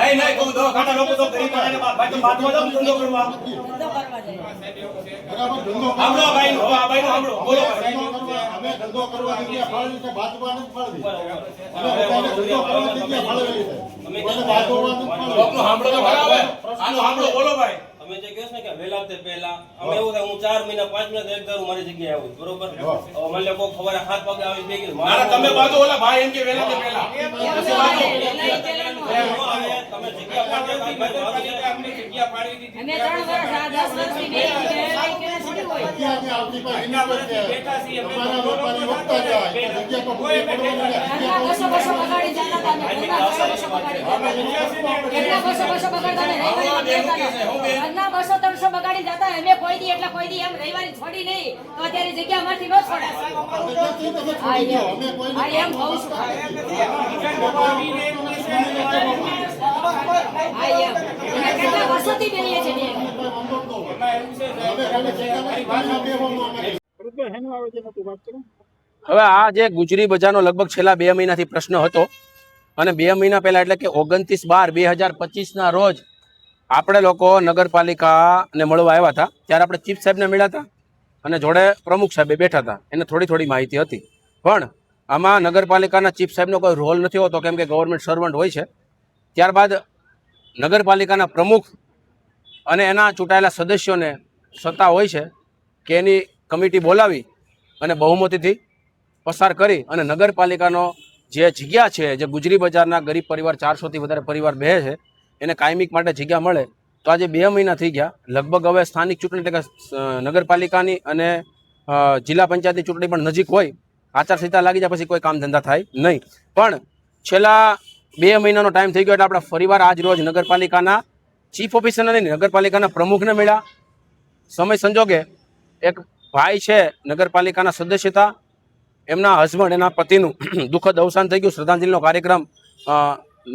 નહીં નહીં કહું દવાખાના લોકો તો ગરીબ માણસને ભાઈ તો બાદમાં જાવ ધંધો કરવા બરાબર ધંધો સાંભળો ભાઈ હવે આ ભાઈનું સાંભળો બોલો અમે ધંધો કરવા જગ્યા ફાળવી છે બાજુમાં નથી ફાળવી અમે બધાને ધંધો કરવા જગ્યા ફાળવેલી છે અમે બાજુમાં નથી ફાળવી કોકનું સાંભળો તો બરાબર આનું સાંભળો બોલો ભાઈ અમે જે કહ્યું છે કે વહેલા તે પહેલા અમે એવું થાય હું 4 મહિના 5 મહિના એક ધારું મારી જગ્યાએ આવું બરોબર હવે મને કોઈ ખબર 7 વાગે આવી બે કે ના તમે બાજુ ઓલા ભાઈ એમ કે વેલા તે પહેલા તમે જગ્યા પાડી અમને જગ્યા પાડી દીધી અમે 3 વર્ષ આ 10 વર્ષથી બે જગ્યાની આવતી કોઈ હિનાવત છે અમારા વેપારી વધતા જાય જગ્યા તો કોઈ બસો બગાડી જતા હતા બસો બગાડતા ઘરના 200-300 બગાડી જતા અમે કોઈ દી એટલે કોઈ દી એમ રવિવારી છોડી નહીં તો અત્યારે જગ્યા માંથી ન છોડાય એમ કહું છું કેટલા વર્ષોથી બેહીએ છીએ હવે આ જે ગુજરી બજારનો લગભગ છેલ્લા 2 મહિનાથી પ્રશ્ન હતો અને 2 મહિના પહેલા એટલે કે 29/12/2025 રોજ આપણે લોકો નગરપાલિકાને મળવા આવ્યા હતા ત્યારે આપણે ચીફ સાહેબને મળ્યા હતા અને જોડે પ્રમુખ સાહેબે બેઠા હતા એને થોડી માહિતી હતી પણ આમાં નગરપાલિકાના ચીફ સાહેબનો કોઈ રોલ નથી હોતો કેમ કે ગવર્મેન્ટ સર્વન્ટ હોય છે ત્યારબાદ નગરપાલિકાના પ્રમુખ અને એના ચૂંટાયેલા સદસ્યોને સત્તા હોય છે કે એની કમિટી બોલાવી અને બહુમતીથી પસાર કરી અને નગરપાલિકાનો જે જગ્યા છે જે ગુજરી બજારના ગરીબ પરિવાર 400થી વધારે પરિવાર બે છે એને કાયમિક માટે જગ્યા મળે તો આજે 2 મહિના થઈ ગયા લગભગ હવે સ્થાનિક ચૂંટણી એટલે કે નગરપાલિકાની અને જિલ્લા પંચાયતની ચૂંટણી પણ નજીક હોય આચારસંહિતા લાગી જાય પછી કોઈ કામ ધંધા થાય નહીં પણ છેલ્લા 2 મહિનાનો ટાઈમ થઈ ગયો એટલે આપણે ફરીવાર આજ રોજ નગરપાલિકાના ચીફ ઓફિસરને નહીં નગરપાલિકાના પ્રમુખને મળ્યા સમય સંજોગે એક ભાઈ છે નગરપાલિકાના સદસ્ય હતા એમના હસબન્ડ એના પતિનું દુઃખદ અવસાન થઈ ગયું શ્રદ્ધાંજલિનો કાર્યક્રમ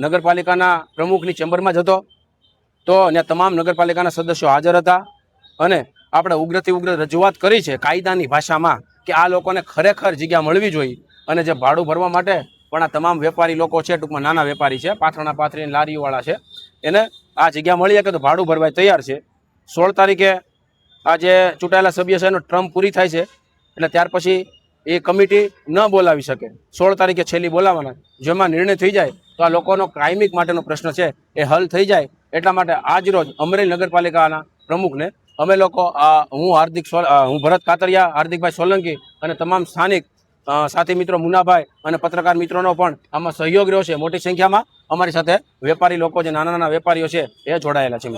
નગરપાલિકાના પ્રમુખની ચેમ્બરમાં જ હતો તો ત્યાં તમામ નગરપાલિકાના સદસ્યો હાજર હતા અને આપણે ઉગ્રથી ઉગ્ર રજૂઆત કરી છે કાયદાની ભાષામાં કે આ લોકોને ખરેખર જગ્યા મળવી જોઈએ અને જે ભાડું ભરવા માટે પણ આ તમામ વેપારી લોકો છે ટૂંકમાં નાના વેપારી છે પાથરણા પાથરી લારીઓવાળા છે એને આ જગ્યા મળી શકે તો ભાડું ભરવા તૈયાર છે 16 તારીખે આ જે ચૂંટાયેલા સભ્ય છે એનો ટર્મ પૂરી થાય છે એટલે ત્યાર પછી એ કમિટી ન બોલાવી શકે 16 તારીખે છેલ્લી બોલાવવાના જેમાં નિર્ણય થઈ જાય તો આ લોકોનો કાયમિક માટેનો પ્રશ્ન છે એ હલ થઈ જાય એટલા માટે આજ રોજ અમરેલી નગરપાલિકાના પ્રમુખને અમે લોકો હું ભરત કાતરિયા હાર્દિકભાઈ સોલંકી અને તમામ સ્થાનિક સાથી મિત્રો મુનાભાઈ અને પત્રકાર મિત્રોનો પણ આમાં સહયોગ રહ્યો છે મોટી સંખ્યામાં અમારી સાથે વેપારી લોકો જે નાના વેપારીઓ છે એ જોડાયેલા છે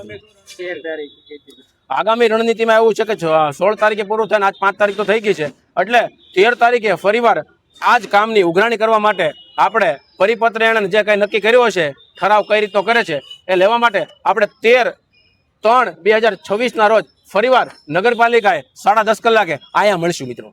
આગામી રણનીતિમાં એવું છે કે 16 તારીખે પૂરું થાય આજ 5 તારીખ તો થઈ ગઈ છે એટલે 13 તારીખે ફરીવાર આ જ કામની ઉઘરાણી કરવા માટે આપણે પરિપત્ર એણે જે કંઈ નક્કી કર્યો છે ઠરાવ કઈ રીતનો કરે છે એ લેવા માટે આપણે 13/3/2026 રોજ ફરીવાર નગરપાલિકાએ 10:30 કલાકે આયા મળશું મિત્રો.